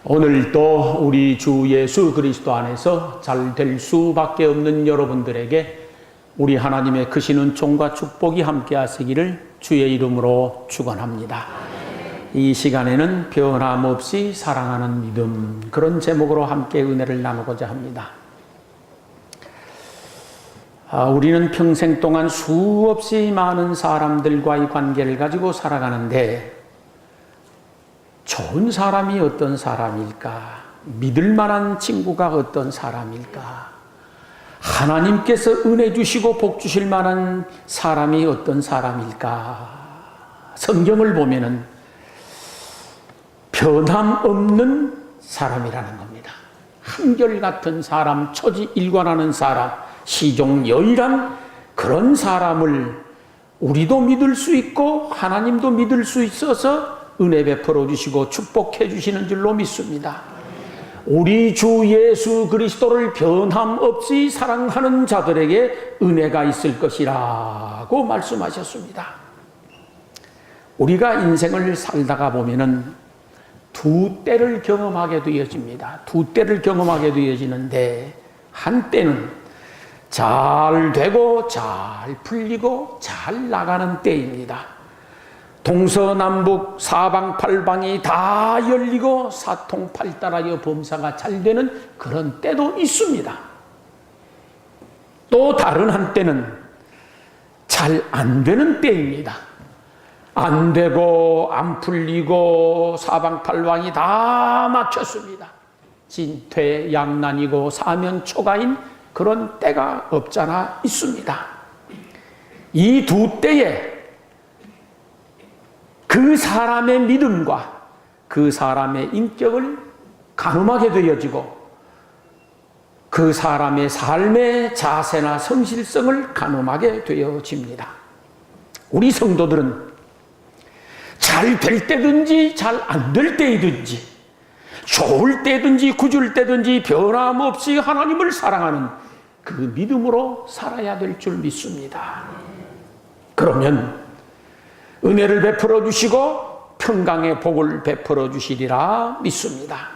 오늘도 우리 주 예수 그리스도 안에서 잘 될 수밖에 없는 여러분들에게 우리 하나님의 크신 은총과 축복이 함께 하시기를 주의 이름으로 축원합니다. 이 시간에는 변함없이 사랑하는 믿음, 그런 제목으로 함께 은혜를 나누고자 합니다. 우리는 평생 동안 수없이 많은 사람들과의 관계를 가지고 살아가는데 좋은 사람이 어떤 사람일까? 믿을 만한 친구가 어떤 사람일까? 하나님께서 은혜 주시고 복 주실 만한 사람이 어떤 사람일까? 성경을 보면은 변함없는 사람이라는 겁니다. 한결같은 사람, 처지일관하는 사람, 시종여일한 그런 사람을 우리도 믿을 수 있고 하나님도 믿을 수 있어서 은혜 베풀어 주시고 축복해 주시는 줄로 믿습니다. 우리 주 예수 그리스도를 변함없이 사랑하는 자들에게 은혜가 있을 것이라고 말씀하셨습니다. 우리가 인생을 살다가 보면은 두 때를 경험하게 되어집니다. 두 때를 경험하게 되어지는데 한때는 잘 되고 잘 풀리고 잘 나가는 때입니다. 동서남북 사방팔방이 다 열리고 사통팔달하여 범사가 잘 되는 그런 때도 있습니다. 또 다른 한때는 잘 안 되는 때입니다. 안 되고 안 풀리고 사방팔방이 다 막혔습니다. 진퇴양난이고 사면초가인 그런 때가 없잖아 있습니다. 이 두 때에 그 사람의 믿음과 그 사람의 인격을 가늠하게 되어지고 그 사람의 삶의 자세나 성실성을 가늠하게 되어집니다. 우리 성도들은 잘 될 때든지 잘 안 될 때이든지 좋을 때든지 굳을 때든지 변함없이 하나님을 사랑하는 그 믿음으로 살아야 될 줄 믿습니다. 그러면 은혜를 베풀어 주시고 평강의 복을 베풀어 주시리라 믿습니다.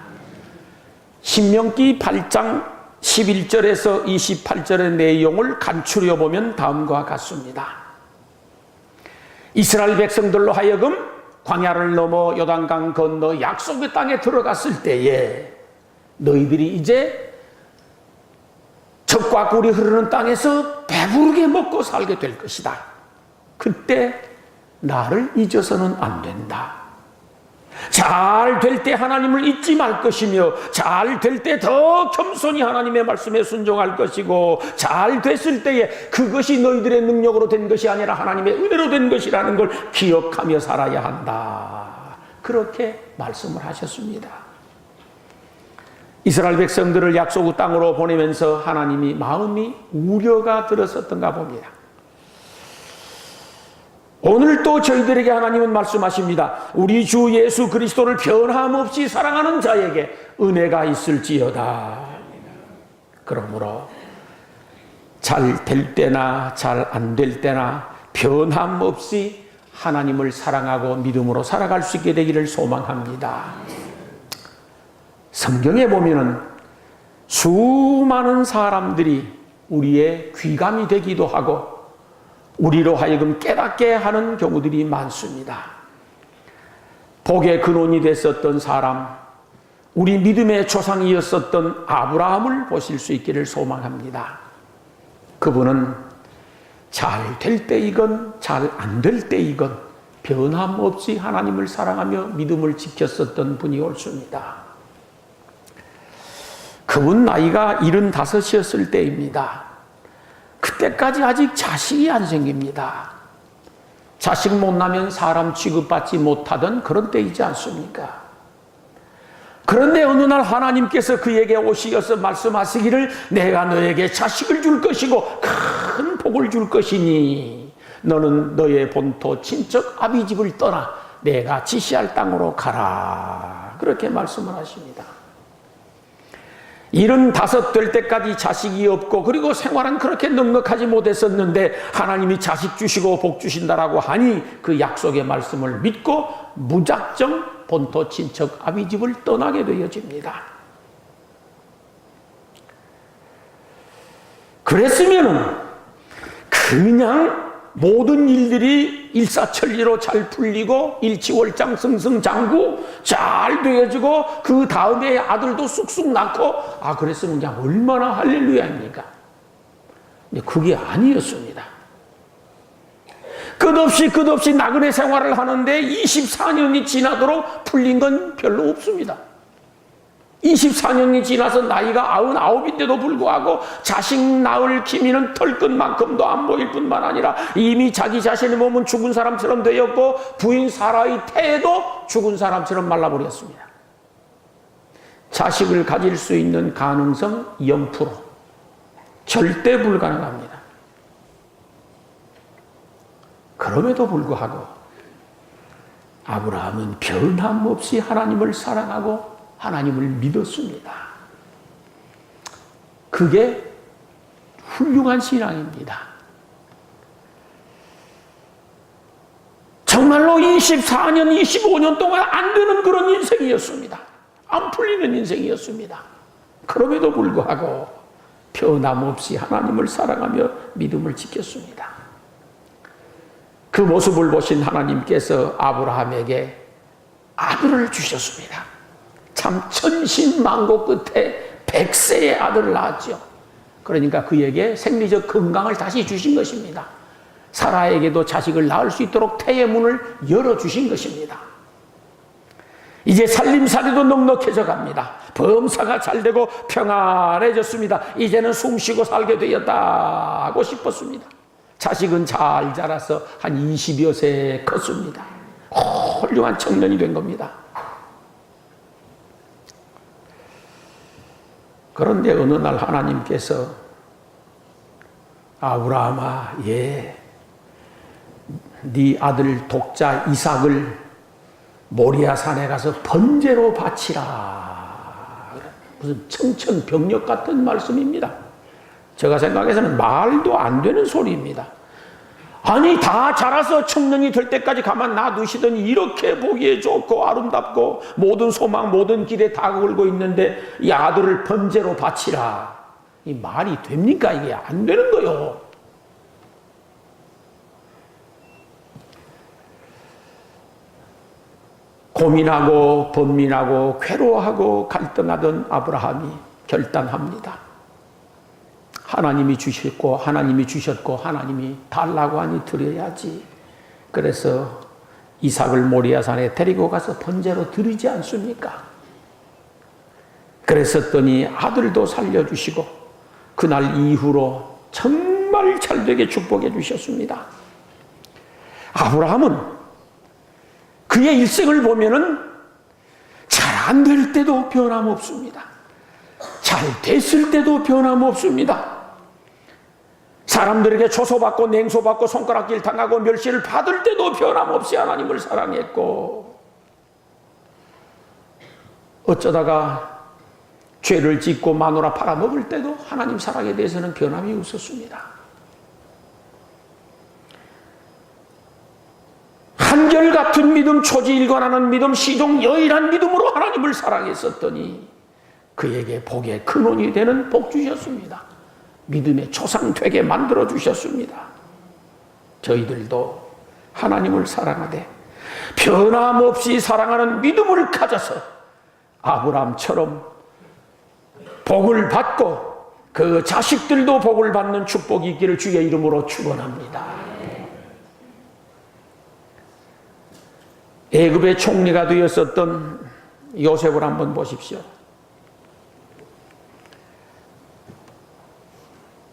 신명기 8장 11절에서 28절의 내용을 간추려 보면 다음과 같습니다. 이스라엘 백성들로 하여금 광야를 넘어 요단강 건너 약속의 땅에 들어갔을 때에 너희들이 이제 젖과 꿀이 흐르는 땅에서 배부르게 먹고 살게 될 것이다. 그때 나를 잊어서는 안 된다. 잘 될 때 하나님을 잊지 말 것이며 잘 될 때 더 겸손히 하나님의 말씀에 순종할 것이고 잘 됐을 때에 그것이 너희들의 능력으로 된 것이 아니라 하나님의 은혜로 된 것이라는 걸 기억하며 살아야 한다. 그렇게 말씀을 하셨습니다. 이스라엘 백성들을 약속의 땅으로 보내면서 하나님이 마음이 우려가 들었었던가 봅니다. 오늘 또 저희들에게 하나님은 말씀하십니다. 우리 주 예수 그리스도를 변함없이 사랑하는 자에게 은혜가 있을지어다. 그러므로 잘 될 때나 잘 안 될 때나 변함없이 하나님을 사랑하고 믿음으로 살아갈 수 있게 되기를 소망합니다. 성경에 보면은 수많은 사람들이 우리의 귀감이 되기도 하고 우리로 하여금 깨닫게 하는 경우들이 많습니다. 복의 근원이 됐었던 사람, 우리 믿음의 조상이었었던 아브라함을 보실 수 있기를 소망합니다. 그분은 잘 될 때이건 잘 안 될 때이건 변함없이 하나님을 사랑하며 믿음을 지켰었던 분이 옳습니다. 그분 나이가 75이었을 때입니다. 그때까지 아직 자식이 안 생깁니다. 자식 못 나면 사람 취급받지 못하던 그런 때이지 않습니까? 그런데 어느 날 하나님께서 그에게 오시어서 말씀하시기를 내가 너에게 자식을 줄 것이고 큰 복을 줄 것이니 너는 너의 본토 친척 아비집을 떠나 내가 지시할 땅으로 가라. 그렇게 말씀을 하십니다. 75 될 때까지 자식이 없고 그리고 생활은 그렇게 넉넉하지 못했었는데 하나님이 자식 주시고 복 주신다라고 하니 그 약속의 말씀을 믿고 무작정 본토 친척 아비집을 떠나게 되어집니다. 그랬으면은 그냥 모든 일들이 일사천리로 잘 풀리고 일치월장 승승장구 잘 되어지고 그 다음에 아들도 쑥쑥 낳고 그랬으면 그냥 얼마나 할렐루야입니까? 근데 그게 아니었습니다. 끝없이 나그네 생활을 하는데 24년이 지나도록 풀린 건 별로 없습니다. 24년이 지나서 나이가 99인데도 불구하고 자식 낳을 기미는 털끝만큼도 안 보일 뿐만 아니라 이미 자기 자신의 몸은 죽은 사람처럼 되었고 부인 사라의 태도 죽은 사람처럼 말라버렸습니다. 자식을 가질 수 있는 가능성 0%. 절대 불가능합니다. 그럼에도 불구하고 아브라함은 변함없이 하나님을 사랑하고 하나님을 믿었습니다. 그게 훌륭한 신앙입니다. 정말로 24년, 25년 동안 안 되는 그런 인생이었습니다. 안 풀리는 인생이었습니다. 그럼에도 불구하고 변함없이 하나님을 사랑하며 믿음을 지켰습니다. 그 모습을 보신 하나님께서 아브라함에게 아들을 주셨습니다. 참 천신만고 끝에 100세의 아들을 낳았죠. 그러니까 그에게 생리적 건강을 다시 주신 것입니다. 사라에게도 자식을 낳을 수 있도록 태의 문을 열어주신 것입니다. 이제 살림살이도 넉넉해져 갑니다. 범사가 잘되고 평안해졌습니다. 이제는 숨쉬고 살게 되었다 하고 싶었습니다. 자식은 잘 자라서 한 20여 세 컸습니다. 훌륭한 청년이 된 겁니다. 그런데 어느 날 하나님께서 아브라함아, 네 아들 독자 이삭을 모리아 산에 가서 번제로 바치라. 무슨 청천벽력 같은 말씀입니다. 제가 생각해서는 말도 안 되는 소리입니다. 아니, 다 자라서 청년이 될 때까지 가만 놔두시더니 이렇게 보기에 좋고 아름답고 모든 소망 모든 길에 다 걸고 있는데 이 아들을 번제로 바치라. 이 말이 됩니까? 이게 안 되는 거요. 고민하고 번민하고 괴로워하고 갈등하던 아브라함이 결단합니다. 하나님이 주셨고 하나님이 달라고 하니 드려야지. 그래서 이삭을 모리아산에 데리고 가서 번제로 드리지 않습니까? 그랬었더니 아들도 살려주시고 그날 이후로 정말 잘되게 축복해 주셨습니다. 아브라함은 그의 일생을 보면은 잘 안 될 때도 변함없습니다. 잘 됐을 때도 변함없습니다. 사람들에게 조소받고 냉소받고 손가락질 당하고 멸시를 받을 때도 변함없이 하나님을 사랑했고, 어쩌다가 죄를 짓고 마누라 팔아먹을 때도 하나님 사랑에 대해서는 변함이 없었습니다. 한결같은 믿음, 초지일관하는 믿음, 시종여일한 믿음으로 하나님을 사랑했었더니 그에게 복의 근원이 되는 복 주셨습니다. 믿음의 초상 되게 만들어 주셨습니다. 저희들도 하나님을 사랑하되 변함없이 사랑하는 믿음을 가져서 아브라함처럼 복을 받고 그 자식들도 복을 받는 축복이 있기를 주의 이름으로 축원합니다. 애굽의 총리가 되었었던 요셉을 한번 보십시오.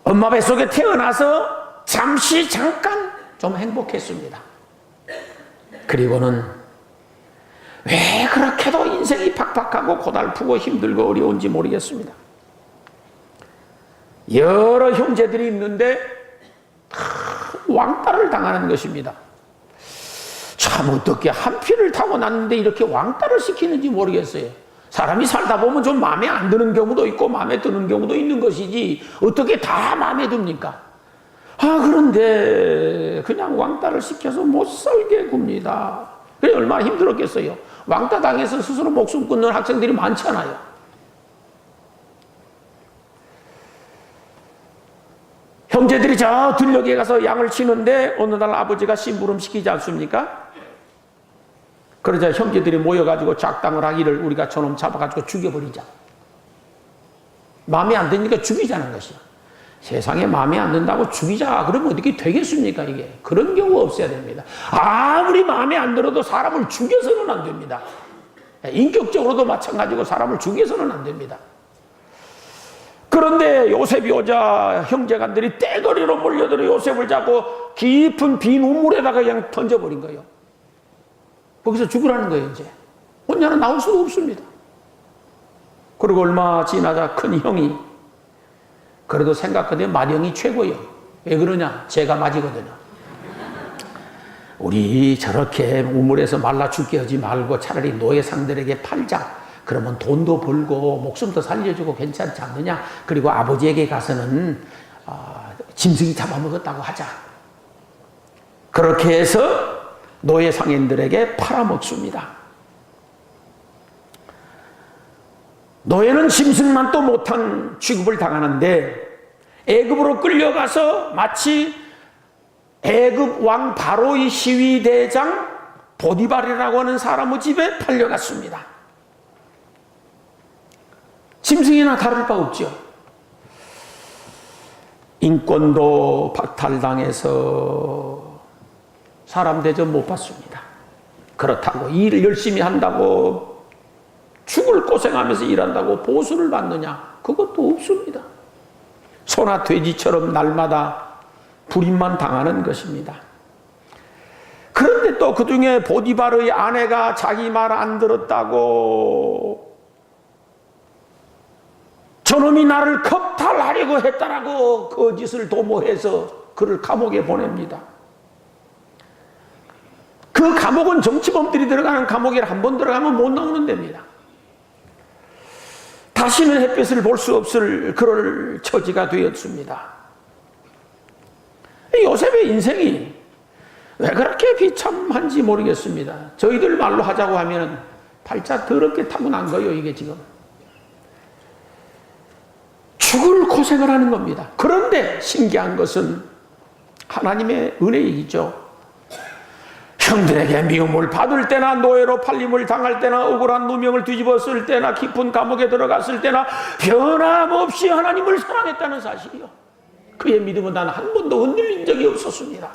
엄마 뱃속에 태어나서 잠깐 좀 행복했습니다. 그리고는 왜 그렇게도 인생이 팍팍하고 고달프고 힘들고 어려운지 모르겠습니다. 여러 형제들이 있는데 왕따를 당하는 것입니다. 참 어떻게 한 피를 타고 났는데 이렇게 왕따를 시키는지 모르겠어요. 사람이 살다 보면 좀 마음에 안 드는 경우도 있고 마음에 드는 경우도 있는 것이지 어떻게 다 마음에 듭니까? 그런데 그냥 왕따를 시켜서 못 살게 굽니다. 그래 얼마나 힘들었겠어요. 왕따 당해서 스스로 목숨 끊는 학생들이 많잖아요. 형제들이 저 들녘에 가서 양을 치는데 어느 날 아버지가 심부름 시키지 않습니까? 그러자 형제들이 모여가지고 작당을 하기를 우리가 저놈 잡아가지고 죽여버리자. 마음에 안 드니까 죽이자는 것이야. 세상에 마음에 안 든다고 죽이자 그러면 어떻게 되겠습니까? 이게 그런 경우 없어야 됩니다. 아무리 마음에 안 들어도 사람을 죽여서는 안 됩니다. 인격적으로도 마찬가지고 사람을 죽여서는 안 됩니다. 그런데 요셉이 오자 형제간들이 떼거리로 몰려들어 요셉을 잡고 깊은 빈 우물에다가 그냥 던져버린 거예요. 거기서 죽으라는 거예요. 이제 혼자는 나올 수가 없습니다. 그리고 얼마 지나자 큰 형이 그래도 생각하더니 맏형이 최고예요. 왜 그러냐? 제가 맞이거든요. 우리 저렇게 우물에서 말라 죽게 하지 말고 차라리 노예 상들에게 팔자. 그러면 돈도 벌고 목숨도 살려주고 괜찮지 않느냐? 그리고 아버지에게 가서는 짐승이 잡아먹었다고 하자. 그렇게 해서 노예 상인들에게 팔아먹습니다. 노예는 짐승만 또 못한 취급을 당하는데 애굽으로 끌려가서 마치 애굽 왕 바로의 시위대장 보디발이라고 하는 사람의 집에 팔려갔습니다. 짐승이나 다를 바 없죠. 인권도 박탈당해서 사람 대접 못 받습니다. 그렇다고 일을 열심히 한다고 죽을 고생하면서 일한다고 보수를 받느냐? 그것도 없습니다. 소나 돼지처럼 날마다 불임만 당하는 것입니다. 그런데 또 그중에 보디발의 아내가 자기 말 안 들었다고 저놈이 나를 겁탈하려고 했다라고 거짓을 도모해서 그를 감옥에 보냅니다. 그 감옥은 정치범들이 들어가는 감옥이라 한 번 들어가면 못 나오는 데입니다. 다시는 햇빛을 볼 수 없을 그럴 처지가 되었습니다. 요셉의 인생이 왜 그렇게 비참한지 모르겠습니다. 저희들 말로 하자고 하면 팔자 더럽게 타고난 거예요, 이게 지금. 죽을 고생을 하는 겁니다. 그런데 신기한 것은 하나님의 은혜이죠. 형들에게 미움을 받을 때나 노예로 팔림을 당할 때나 억울한 누명을 뒤집었을 때나 깊은 감옥에 들어갔을 때나 변함없이 하나님을 사랑했다는 사실이요. 그의 믿음은 단 한 번도 흔들린 적이 없었습니다.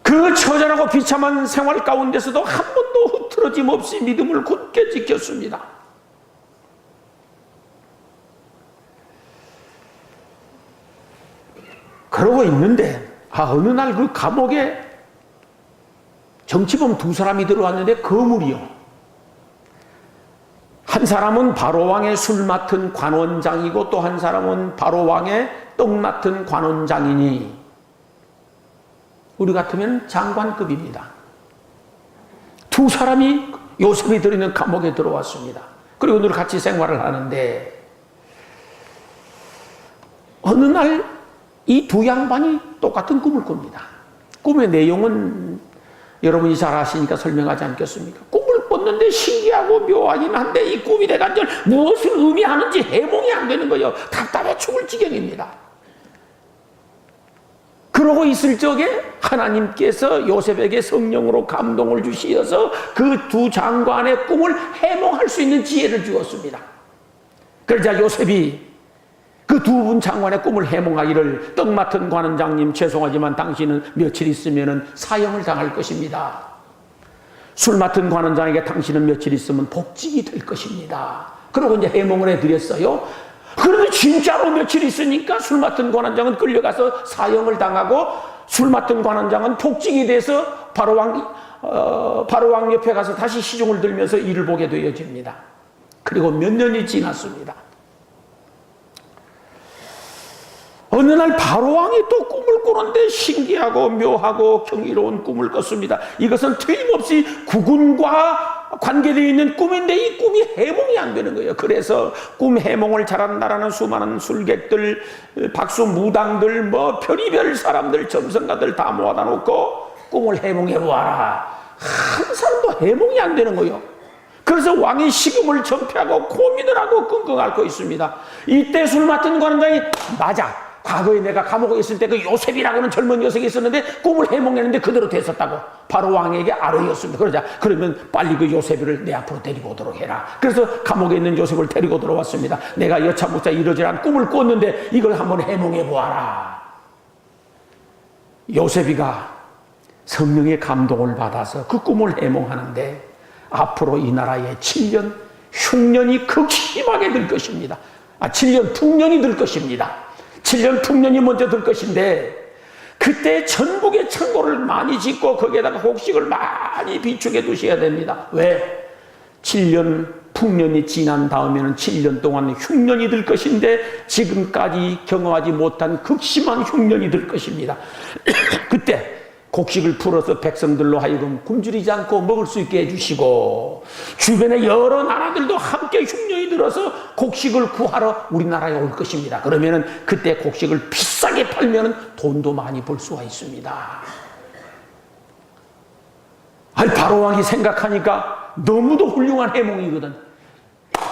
그 처절하고 비참한 생활 가운데서도 한 번도 흐트러짐 없이 믿음을 굳게 지켰습니다. 그러고 있는데 어느 날 그 감옥에 정치범 두 사람이 들어왔는데 거물이요. 한 사람은 바로왕의 술 맡은 관원장이고 또 한 사람은 바로왕의 떡 맡은 관원장이니 우리 같으면 장관급입니다. 두 사람이 요셉이 들어있는 감옥에 들어왔습니다. 그리고 늘 같이 생활을 하는데 어느 날 이 두 양반이 똑같은 꿈을 꿉니다. 꿈의 내용은 여러분이 잘 아시니까 설명하지 않겠습니까? 꿈을 꿨는데 신기하고 묘하긴 한데 이 꿈이 대간절 무엇을 의미하는지 해몽이 안 되는 거예요. 답답해 죽을 지경입니다. 그러고 있을 적에 하나님께서 요셉에게 성령으로 감동을 주시어서 그 두 장관의 꿈을 해몽할 수 있는 지혜를 주었습니다. 그러자 요셉이 그 두 분 장관의 꿈을 해몽하기를 떡 맡은 관원장님 죄송하지만 당신은 며칠 있으면 사형을 당할 것입니다. 술 맡은 관원장에게 당신은 며칠 있으면 복직이 될 것입니다. 그러고 이제 해몽을 해드렸어요. 그런데 진짜로 며칠 있으니까 술 맡은 관원장은 끌려가서 사형을 당하고 술 맡은 관원장은 복직이 돼서 바로왕 옆에 가서 다시 시중을 들면서 일을 보게 되어집니다. 그리고 몇 년이 지났습니다. 어느 날 바로왕이 또 꿈을 꾸는데 신기하고 묘하고 경이로운 꿈을 꿨습니다. 이것은 틀림없이 국군과 관계되어 있는 꿈인데 이 꿈이 해몽이 안 되는 거예요. 그래서 꿈 해몽을 잘한다라는 수많은 술객들, 박수무당들, 뭐 별의별 사람들, 점성가들 다 모아다 놓고 꿈을 해몽해 보아라. 한 사람도 해몽이 안 되는 거예요. 그래서 왕이 식음을 전폐하고 고민을 하고 끙끙 앓고 있습니다. 이때 술 맡은 관원장이 맞아. 과거에 내가 감옥에 있을 때 그 요셉이라고는 젊은 녀석이 있었는데 꿈을 해몽했는데 그대로 됐었다고. 바로 왕에게 아뢰었습니다. 그러자 그러면 빨리 그 요셉을 내 앞으로 데리고 오도록 해라. 그래서 감옥에 있는 요셉을 데리고 들어왔습니다. 내가 여차모차 이러지란 꿈을 꿨는데 이걸 한번 해몽해 보아라. 요셉이가 성령의 감동을 받아서 그 꿈을 해몽하는데 앞으로 이 나라에 7년 흉년이 극심하게 들 것입니다. 7년 풍년이 들 것입니다. 7년 풍년이 먼저 들 것인데 그때 전국에 창고를 많이 짓고 거기에다가 곡식을 많이 비축해 두셔야 됩니다. 왜? 7년 풍년이 지난 다음에는 7년 동안 흉년이 들 것인데 지금까지 경험하지 못한 극심한 흉년이 들 것입니다. 그때 곡식을 풀어서 백성들로 하여금 굶주리지 않고 먹을 수 있게 해주시고 주변의 여러 나라들도 함께 흉년이 들어서 곡식을 구하러 우리나라에 올 것입니다. 그러면은 그때 곡식을 비싸게 팔면은 돈도 많이 벌 수가 있습니다. 아니 바로왕이 생각하니까 너무도 훌륭한 해몽이거든.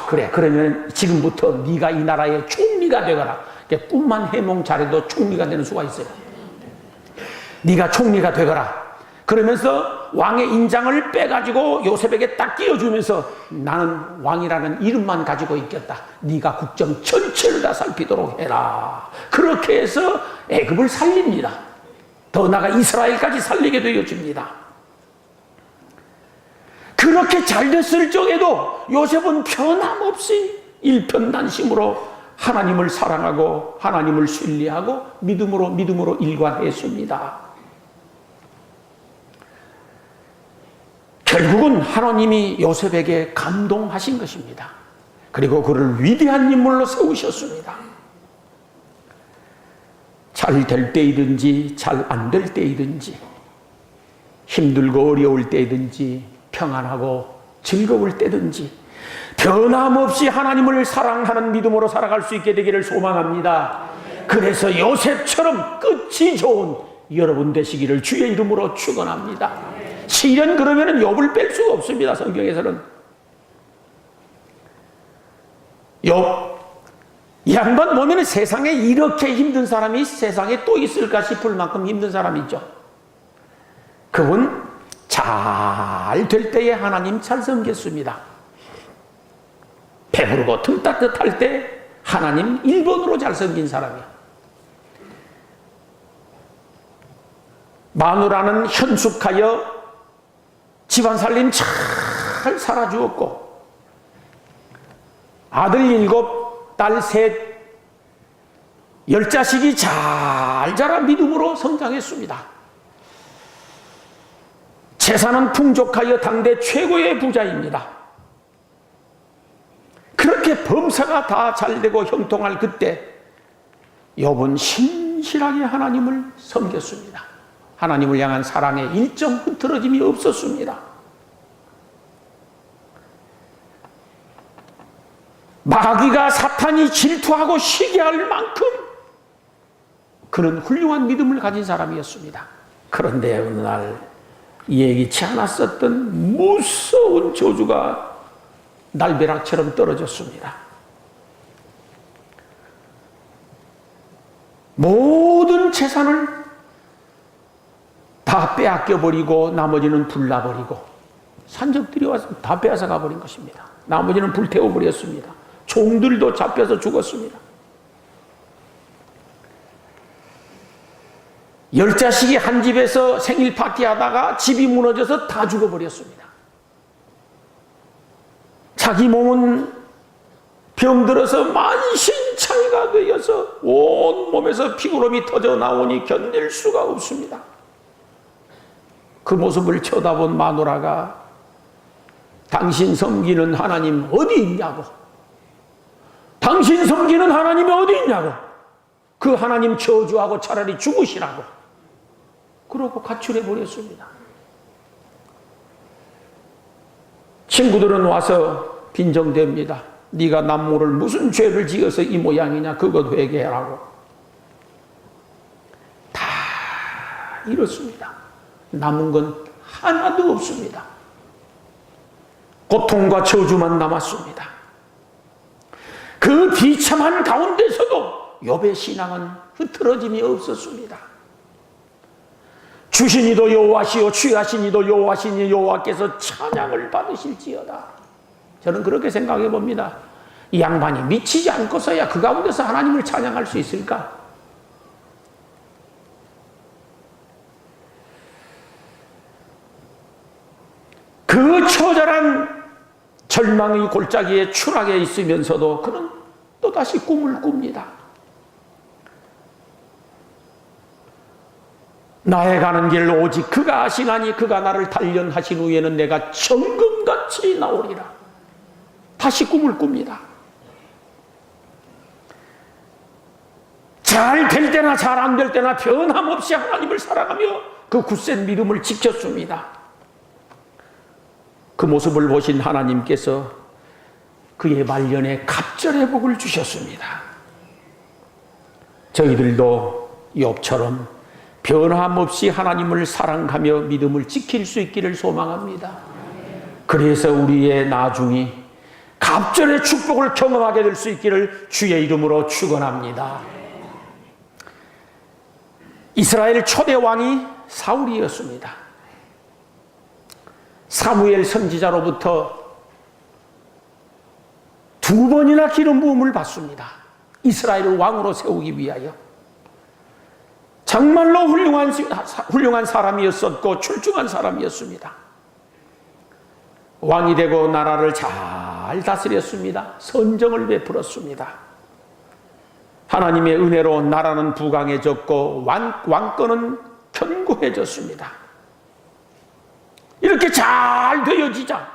그래 그러면 지금부터 네가 이 나라의 총리가 되거라. 꿈만 해몽 잘해도 총리가 되는 수가 있어요. 네가 총리가 되거라. 그러면서 왕의 인장을 빼가지고 요셉에게 딱 끼워주면서 나는 왕이라는 이름만 가지고 있겠다. 네가 국정 전체를 다 살피도록 해라. 그렇게 해서 애굽을 살립니다. 더 나아가 이스라엘까지 살리게 되어집니다. 그렇게 잘 됐을 적에도 요셉은 변함없이 일편단심으로 하나님을 사랑하고 하나님을 신뢰하고 믿음으로 일관했습니다. 결국은 하나님이 요셉에게 감동하신 것입니다. 그리고 그를 위대한 인물로 세우셨습니다. 잘 될 때이든지 잘 안 될 때이든지 힘들고 어려울 때이든지 평안하고 즐거울 때든지 변함없이 하나님을 사랑하는 믿음으로 살아갈 수 있게 되기를 소망합니다. 그래서 요셉처럼 끝이 좋은 여러분 되시기를 주의 이름으로 축원합니다. 시련 그러면은 욥을 뺄 수가 없습니다. 성경에서는 욥 이 양반 보면은 세상에 이렇게 힘든 사람이 세상에 또 있을까 싶을 만큼 힘든 사람이죠. 그분 잘 될 때에 하나님 잘 섬겼습니다. 배부르고 등 따뜻할 때 하나님 1번으로 잘 섬긴 사람이야. 마누라는 현숙하여 집안 살림 잘 살아주었고 아들 7, 딸 3, 10자식이 잘 자라 믿음으로 성장했습니다. 재산은 풍족하여 당대 최고의 부자입니다. 그렇게 범사가 다 잘되고 형통할 그때 욥은 신실하게 하나님을 섬겼습니다. 하나님을 향한 사랑에 일점 흐트러짐이 없었습니다. 마귀가 사탄이 질투하고 시기할 만큼 그는 훌륭한 믿음을 가진 사람이었습니다. 그런데 어느 날 예기치 않았었던 무서운 저주가 날벼락처럼 떨어졌습니다. 모든 재산을 다 빼앗겨버리고 나머지는 불나버리고 산적들이 와서 다 빼앗아 가버린 것입니다. 나머지는 불태워버렸습니다. 종들도 잡혀서 죽었습니다. 10자식이 한 집에서 생일 파티하다가 집이 무너져서 다 죽어버렸습니다. 자기 몸은 병들어서 만신창이가 되어서 온몸에서 피구름이 터져 나오니 견딜 수가 없습니다. 그 모습을 쳐다본 마누라가 당신 섬기는 하나님 어디 있냐고, 당신 섬기는 하나님이 어디 있냐고, 그 하나님 저주하고 차라리 죽으시라고 그러고 가출해 버렸습니다. 친구들은 와서 빈정댑니다. 네가 남모를 무슨 죄를 지어서 이 모양이냐, 그것 회개하라고. 다 이렇습니다. 남은 건 하나도 없습니다. 고통과 저주만 남았습니다. 그 비참한 가운데서도 욥의 신앙은 흐트러짐이 없었습니다. 주시니도 여호와시요 취하시니도 여호와시니 여호와께서 찬양을 받으실지어다. 저는 그렇게 생각해 봅니다. 이 양반이 미치지 않고서야 그 가운데서 하나님을 찬양할 수 있을까? 그 처절한 절망의 골짜기에 추락해 있으면서도 그는 또다시 꿈을 꿉니다. 나의 가는 길 오직 그가 아시나니 그가 나를 단련하신 후에는 내가 정금같이 나오리라. 다시 꿈을 꿉니다. 잘 될 때나 잘 안 될 때나 변함없이 하나님을 사랑하며 그 굳센 믿음을 지켰습니다. 그 모습을 보신 하나님께서 그의 말년에 갑절의 복을 주셨습니다. 저희들도 욥처럼 변함없이 하나님을 사랑하며 믿음을 지킬 수 있기를 소망합니다. 그래서 우리의 나중이 갑절의 축복을 경험하게 될 수 있기를 주의 이름으로 축원합니다. 이스라엘 초대 왕이 사울이었습니다. 사무엘 선지자로부터 2번이나 기름 부음을 받습니다. 이스라엘을 왕으로 세우기 위하여. 정말로 훌륭한 사람이었었고 출중한 사람이었습니다. 왕이 되고 나라를 잘 다스렸습니다. 선정을 베풀었습니다. 하나님의 은혜로 나라는 부강해졌고 왕권은 견고해졌습니다. 이렇게 잘 되어지자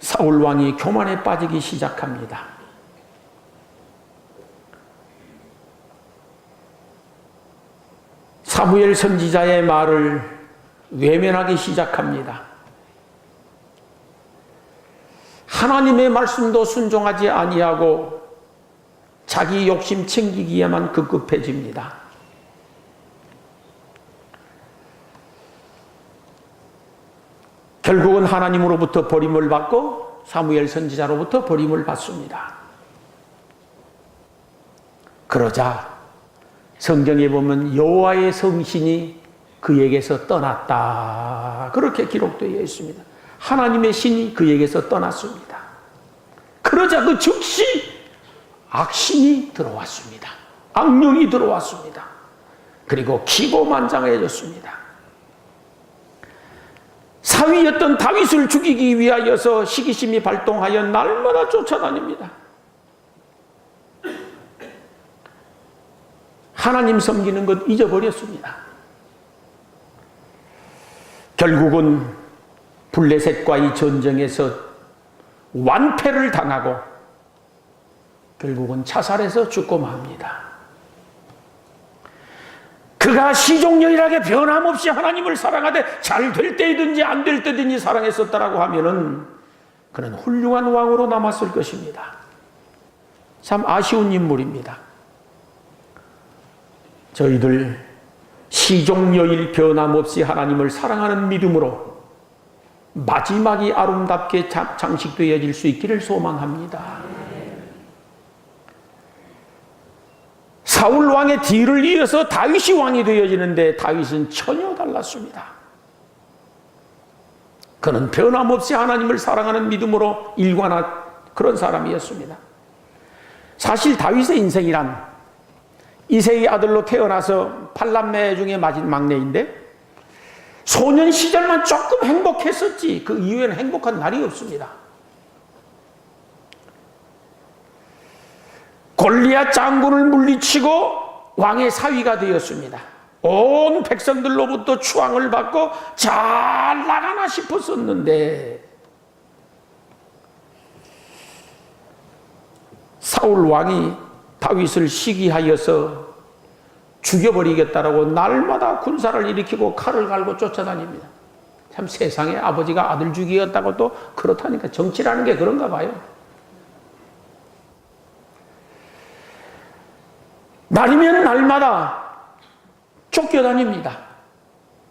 사울 왕이 교만에 빠지기 시작합니다. 사무엘 선지자의 말을 외면하기 시작합니다. 하나님의 말씀도 순종하지 아니하고 자기 욕심 챙기기에만 급급해집니다. 결국은 하나님으로부터 버림을 받고 사무엘 선지자로부터 버림을 받습니다. 그러자 성경에 보면 여호와의 성신이 그에게서 떠났다. 그렇게 기록되어 있습니다. 하나님의 신이 그에게서 떠났습니다. 그러자 그 즉시 악신이 들어왔습니다. 악령이 들어왔습니다. 그리고 기고만장해졌습니다. 사위였던 다윗을 죽이기 위하여서 시기심이 발동하여 날마다 쫓아다닙니다. 하나님 섬기는 것 잊어버렸습니다. 결국은 블레셋과의 전쟁에서 완패를 당하고 결국은 자살해서 죽고 맙니다. 그가 시종일하게 변함없이 하나님을 사랑하되 잘 될 때이든지 안 될 때든지 사랑했었다라고 하면은 그는 훌륭한 왕으로 남았을 것입니다. 참 아쉬운 인물입니다. 저희들 시종여일 변함없이 하나님을 사랑하는 믿음으로 마지막이 아름답게 장식되어질 수 있기를 소망합니다. 사울 왕의 뒤를 이어서 다윗이 왕이 되어지는데 다윗은 전혀 달랐습니다. 그는 변함없이 하나님을 사랑하는 믿음으로 일관한 그런 사람이었습니다. 사실 다윗의 인생이란 이새의 아들로 태어나서 8남매 중에 막내인데 소년 시절만 조금 행복했었지 그 이후에는 행복한 날이 없습니다. 골리앗 장군을 물리치고 왕의 사위가 되었습니다. 온 백성들로부터 추앙을 받고 잘 나가나 싶었었는데 사울 왕이 다윗을 시기하여서 죽여버리겠다라고 날마다 군사를 일으키고 칼을 갈고 쫓아다닙니다. 참 세상에 아버지가 아들 죽이었다고 또 그렇다니까. 정치라는 게 그런가 봐요. 날이면 날마다 쫓겨다닙니다.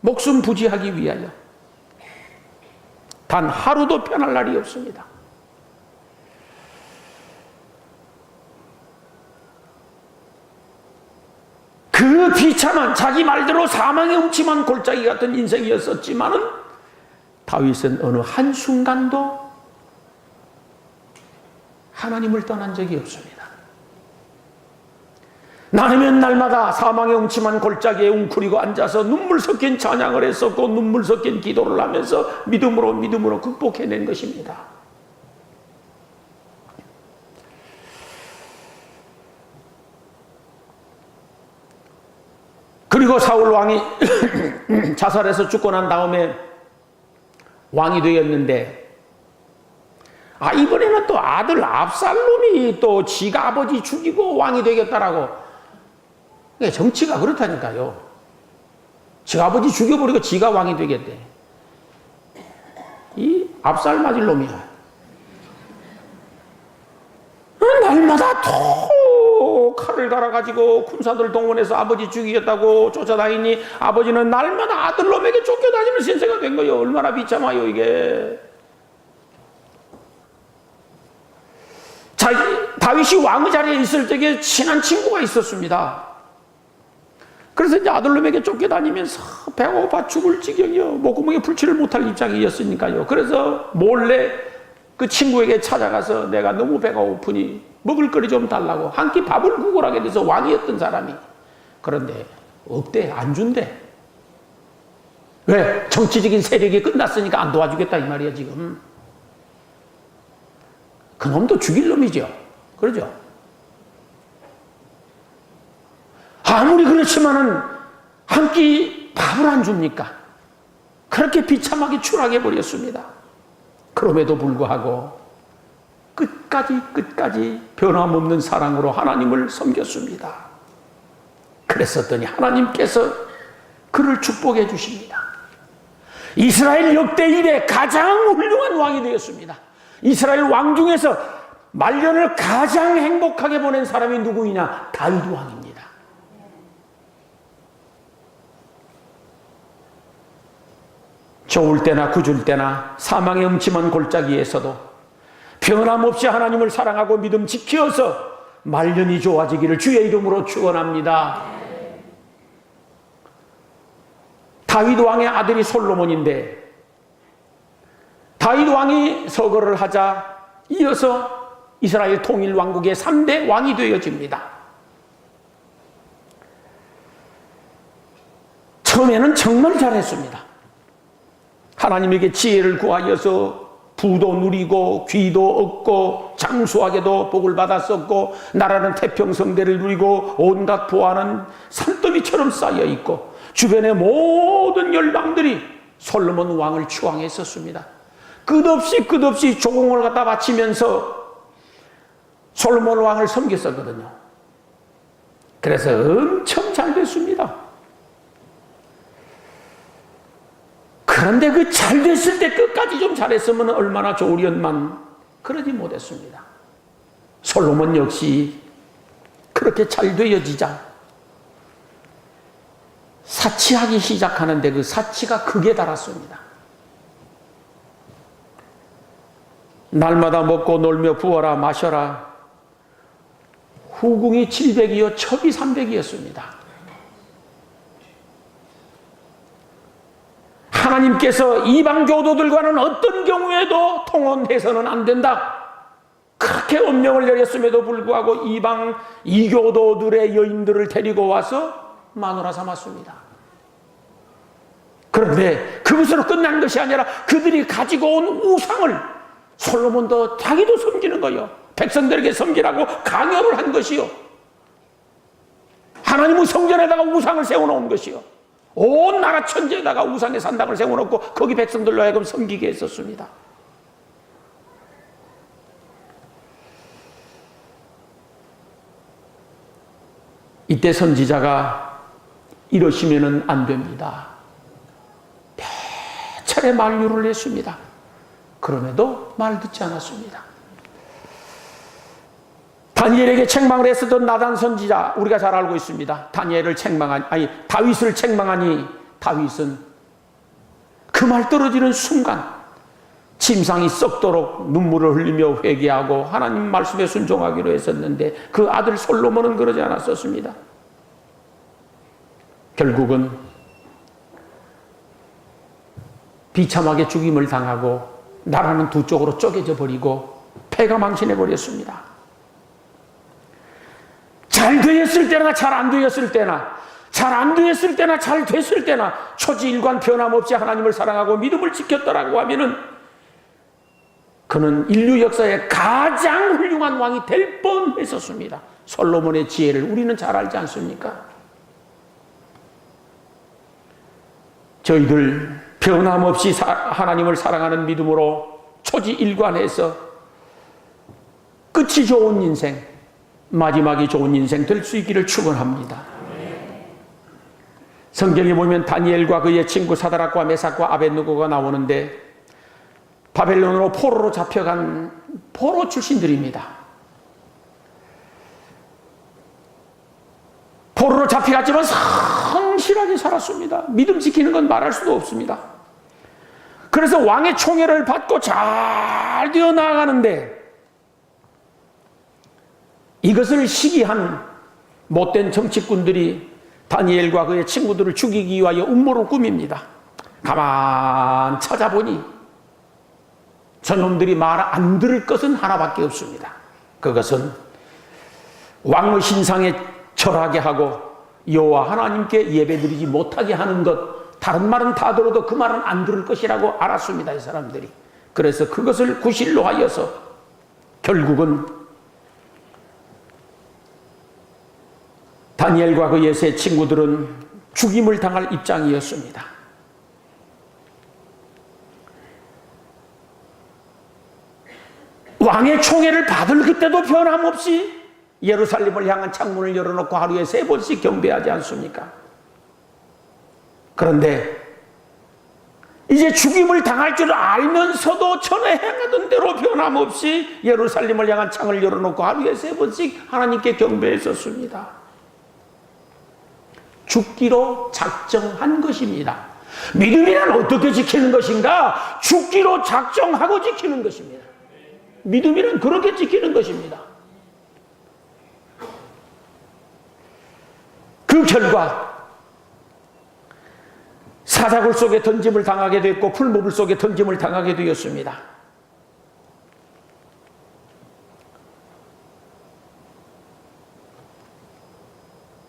목숨 부지하기 위하여. 단 하루도 편할 날이 없습니다. 그 비참한 자기 말대로 사망의 음침한 골짜기 같은 인생이었었지만은 다윗은 어느 한순간도 하나님을 떠난 적이 없습니다. 날이면 날마다 사망의 음침한 골짜기에 웅크리고 앉아서 눈물 섞인 찬양을 했었고 눈물 섞인 기도를 하면서 믿음으로 극복해낸 것입니다. 그리고 사울 왕이 자살해서 죽고 난 다음에 왕이 되었는데, 이번에는 또 아들 압살롬이 또 지가 아버지 죽이고 왕이 되겠다라고. 정치가 그렇다니까요. 지가 아버지 죽여버리고 지가 왕이 되겠대. 이 압살 맞을 놈이야. 날마다 또 칼을 갈아가지고 군사들 동원해서 아버지 죽이겠다고 쫓아다니니 아버지는 날마다 아들놈에게 쫓겨다니는 신세가 된 거예요. 얼마나 비참해요 이게. 다윗이 왕의 자리에 있을 적에 친한 친구가 있었습니다. 그래서 이제 아들놈에게 쫓겨다니면서 배가 고파 죽을 지경이요. 목구멍에 풀칠을 못할 입장이었으니까요. 그래서 몰래 그 친구에게 찾아가서 내가 너무 배가 고프니 먹을 거리 좀 달라고 한 끼 밥을 구걸하게 돼서 왕이었던 사람이. 그런데 없대. 안 준대. 왜? 정치적인 세력이 끝났으니까 안 도와주겠다 이 말이야 지금. 그 놈도 죽일 놈이죠. 그러죠? 아무리 그렇지만은 한 끼 밥을 안 줍니까? 그렇게 비참하게 추락해버렸습니다. 그럼에도 불구하고 끝까지 변함없는 사랑으로 하나님을 섬겼습니다. 그랬었더니 하나님께서 그를 축복해 주십니다. 이스라엘 역대 이래 가장 훌륭한 왕이 되었습니다. 이스라엘 왕 중에서 말년을 가장 행복하게 보낸 사람이 누구이냐? 다윗 왕입니다. 좋을 때나 구줄 때나 사망의 음침한 골짜기에서도 변함없이 하나님을 사랑하고 믿음 지켜서 말년이 좋아지기를 주의 이름으로 축원합니다. 다윗 왕의 아들이 솔로몬인데 다윗 왕이 서거를 하자 이어서 이스라엘 통일 왕국의 3대 왕이 되어집니다. 처음에는 정말 잘했습니다. 하나님에게 지혜를 구하여서 부도 누리고 귀도 얻고 장수하게도 복을 받았었고 나라는 태평성대를 누리고 온갖 보화는 산더미처럼 쌓여있고 주변의 모든 열방들이 솔로몬 왕을 추앙했었습니다. 끝없이 조공을 갖다 바치면서 솔로몬 왕을 섬겼었거든요. 그래서 엄청 잘 됐습니다. 그런데 그 잘 됐을 때 끝까지 좀 잘했으면 얼마나 좋으련만 그러지 못했습니다. 솔로몬 역시 그렇게 잘 되어지자 사치하기 시작하는데 그 사치가 극에 달았습니다. 날마다 먹고 놀며 부어라 마셔라. 후궁이 700이요 첩이 300이었습니다. 하나님께서 이방 교도들과는 어떤 경우에도 통혼해서는 안 된다. 그렇게 엄명을 내렸음에도 불구하고 이방 이교도들의 여인들을 데리고 와서 마누라 삼았습니다. 그런데 그것으로 끝난 것이 아니라 그들이 가지고 온 우상을 솔로몬도 자기도 섬기는 거요. 백성들에게 섬기라고 강요를 한 것이요. 하나님의 성전에다가 우상을 세워놓은 것이요. 온 나라 천지에다가 우상의 산당을 세워놓고 거기 백성들로 하여금 섬기게 했었습니다. 이때 선지자가 이러시면은 안 됩니다. 차례 만류를 했습니다. 그럼에도 말 듣지 않았습니다. 다니엘에게 책망을 했었던 나단 선지자 우리가 잘 알고 있습니다. 다윗을 책망하니 다윗은 그 말 떨어지는 순간 침상이 썩도록 눈물을 흘리며 회개하고 하나님 말씀에 순종하기로 했었는데 그 아들 솔로몬은 그러지 않았었습니다. 결국은 비참하게 죽임을 당하고 나라는 두 쪽으로 쪼개져 버리고 패가 망신해 버렸습니다. 잘 되었을 때나 잘 안 되었을 때나, 잘 안 되었을 때나 잘 됐을 때나 초지일관 변함없이 하나님을 사랑하고 믿음을 지켰더라고 하면은 그는 인류 역사의 가장 훌륭한 왕이 될 뻔했었습니다. 솔로몬의 지혜를 우리는 잘 알지 않습니까? 저희들 변함없이 하나님을 사랑하는 믿음으로 초지일관해서 끝이 좋은 인생, 마지막이 좋은 인생 될 수 있기를 축원합니다. 성경에 보면 다니엘과 그의 친구 사드락과 메삭과 아벳느고가 나오는데 바벨론으로 포로로 잡혀간 포로 출신들입니다. 포로로 잡혀갔지만 성실하게 살았습니다. 믿음 지키는 건 말할 수도 없습니다. 그래서 왕의 총애를 받고 잘 되어 나아가는데 이것을 시기한 못된 정치꾼들이 다니엘과 그의 친구들을 죽이기 위하여 음모를 꾸밉니다. 가만 찾아보니 저놈들이 말 안 들을 것은 하나밖에 없습니다. 그것은 왕의 신상에 절하게 하고 여호와 하나님께 예배드리지 못하게 하는 것, 다른 말은 다 들어도 그 말은 안 들을 것이라고 알았습니다. 이 사람들이. 그래서 그것을 구실로 하여서 결국은 다니엘과 그의 세 친구들은 죽임을 당할 입장이었습니다. 왕의 총애를 받을 그때도 변함없이 예루살렘을 향한 창문을 열어놓고 하루에 3번씩 경배하지 않습니까? 그런데 이제 죽임을 당할 줄 알면서도 전에 행하던 대로 변함없이 예루살렘을 향한 창을 열어놓고 하루에 3번씩 하나님께 경배했었습니다. 죽기로 작정한 것입니다. 믿음이란 어떻게 지키는 것인가? 죽기로 작정하고 지키는 것입니다. 믿음이란 그렇게 지키는 것입니다. 그 결과 사자굴 속에 던짐을 당하게 됐고 풀무불 속에 던짐을 당하게 되었습니다.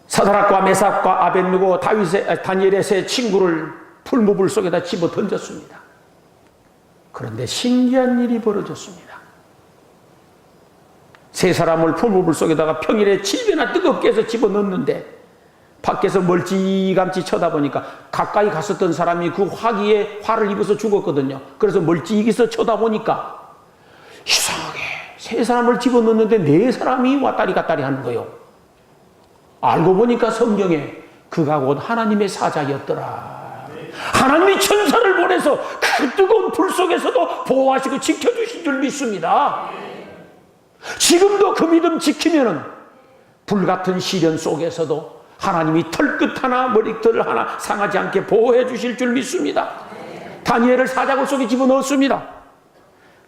사드락과 메삭과 아벳느고 다니엘의 세 친구를 풀무불 속에다 집어 던졌습니다. 그런데 신기한 일이 벌어졌습니다. 세 사람을 풀무불 속에다가 평일에 7배나 뜨겁게 해서 집어 넣었는데 밖에서 멀찌감치 쳐다보니까 가까이 갔었던 사람이 그 화기에 화를 입어서 죽었거든요. 그래서 멀찌감치 쳐다보니까 이상하게 세 사람을 집어 넣었는데 4사람이 왔다리 갔다리 하는 거예요. 알고 보니까 성경에 그가 곧 하나님의 사자였더라. 하나님이 천사를 보내서 그 뜨거운 불 속에서도 보호하시고 지켜주신 줄 믿습니다. 지금도 그 믿음 지키면은 불같은 시련 속에서도 하나님이 털끝 하나 머리털 하나 상하지 않게 보호해 주실 줄 믿습니다. 다니엘을 사자굴 속에 집어넣었습니다.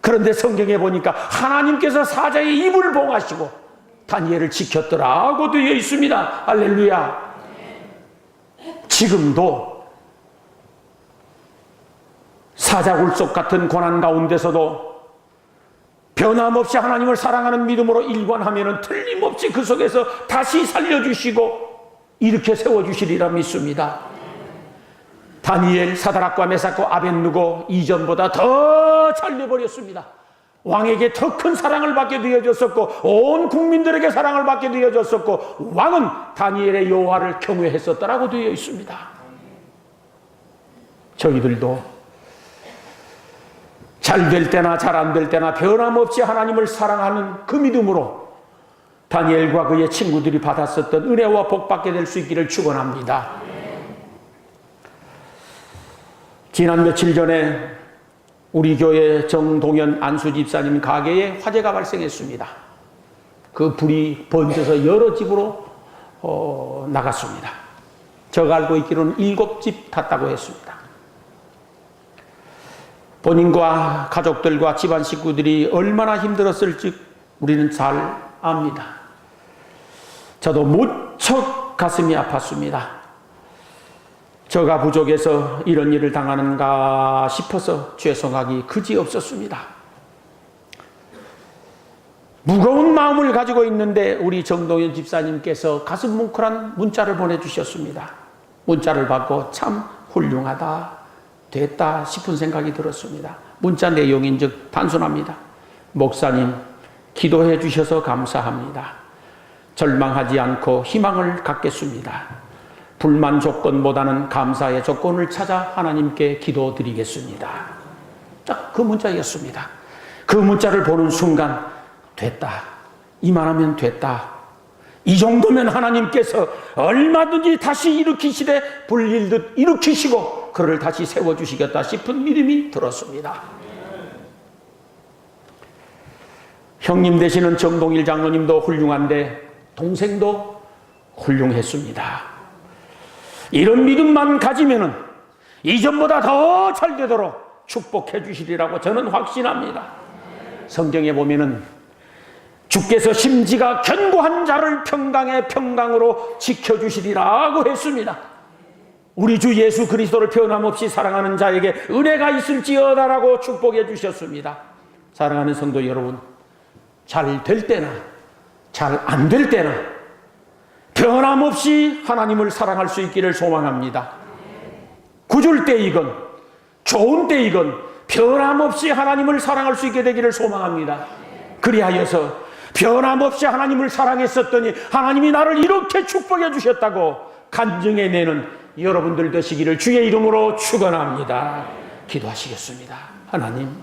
그런데 성경에 보니까 하나님께서 사자의 입을 봉하시고 다니엘을 지켰더라고 되어 있습니다. 할렐루야. 지금도 사자굴 속 같은 고난 가운데서도 변함없이 하나님을 사랑하는 믿음으로 일관하면 틀림없이 그 속에서 다시 살려주시고 이렇게 세워주시리라 믿습니다. 다니엘, 사드락과 메삭과 아벳느고 이전보다 더 잘려버렸습니다. 왕에게 더 큰 사랑을 받게 되어졌었고 온 국민들에게 사랑을 받게 되어졌었고 왕은 다니엘의 여호와를 경외했었다라고 되어 있습니다. 저희들도 잘 될 때나 잘 안 될 때나 변함없이 하나님을 사랑하는 그 믿음으로 다니엘과 그의 친구들이 받았었던 은혜와 복 받게 될 수 있기를 축원합니다. 지난 며칠 전에 우리 교회 정동현 안수 집사님 가게에 화재가 발생했습니다. 그 불이 번져서 여러 집으로 나갔습니다. 제가 알고 있기로는 7집 탔다고 했습니다. 본인과 가족들과 집안 식구들이 얼마나 힘들었을지 우리는 잘 압니다. 저도 무척 가슴이 아팠습니다. 저가 부족해서 이런 일을 당하는가 싶어서 죄송하기 그지없었습니다. 무거운 마음을 가지고 있는데 우리 정동현 집사님께서 가슴 뭉클한 문자를 보내주셨습니다. 문자를 받고 참 훌륭하다, 됐다 싶은 생각이 들었습니다. 문자 내용인즉 단순합니다. 목사님, 기도해 주셔서 감사합니다. 절망하지 않고 희망을 갖겠습니다. 불만 조건보다는 감사의 조건을 찾아 하나님께 기도드리겠습니다. 딱 그 문자였습니다. 그 문자를 보는 순간 됐다. 이만하면 됐다. 이 정도면 하나님께서 얼마든지 다시 일으키시되 불일듯 일으키시고 그를 다시 세워주시겠다 싶은 믿음이 들었습니다. 형님 되시는 정동일 장로님도 훌륭한데 동생도 훌륭했습니다. 이런 믿음만 가지면은 이전보다 더 잘 되도록 축복해 주시리라고 저는 확신합니다. 성경에 보면은 주께서 심지가 견고한 자를 평강의 평강으로 지켜주시리라고 했습니다. 우리 주 예수 그리스도를 변함없이 사랑하는 자에게 은혜가 있을지어다라고 축복해 주셨습니다. 사랑하는 성도 여러분, 잘 될 때나 잘 안 될 때나 변함없이 하나님을 사랑할 수 있기를 소망합니다. 구줄 때이건 좋은 때이건 변함없이 하나님을 사랑할 수 있게 되기를 소망합니다. 그리하여서 변함없이 하나님을 사랑했었더니 하나님이 나를 이렇게 축복해 주셨다고 간증해내는 여러분들 되시기를 주의 이름으로 축원합니다. 기도하시겠습니다. 하나님,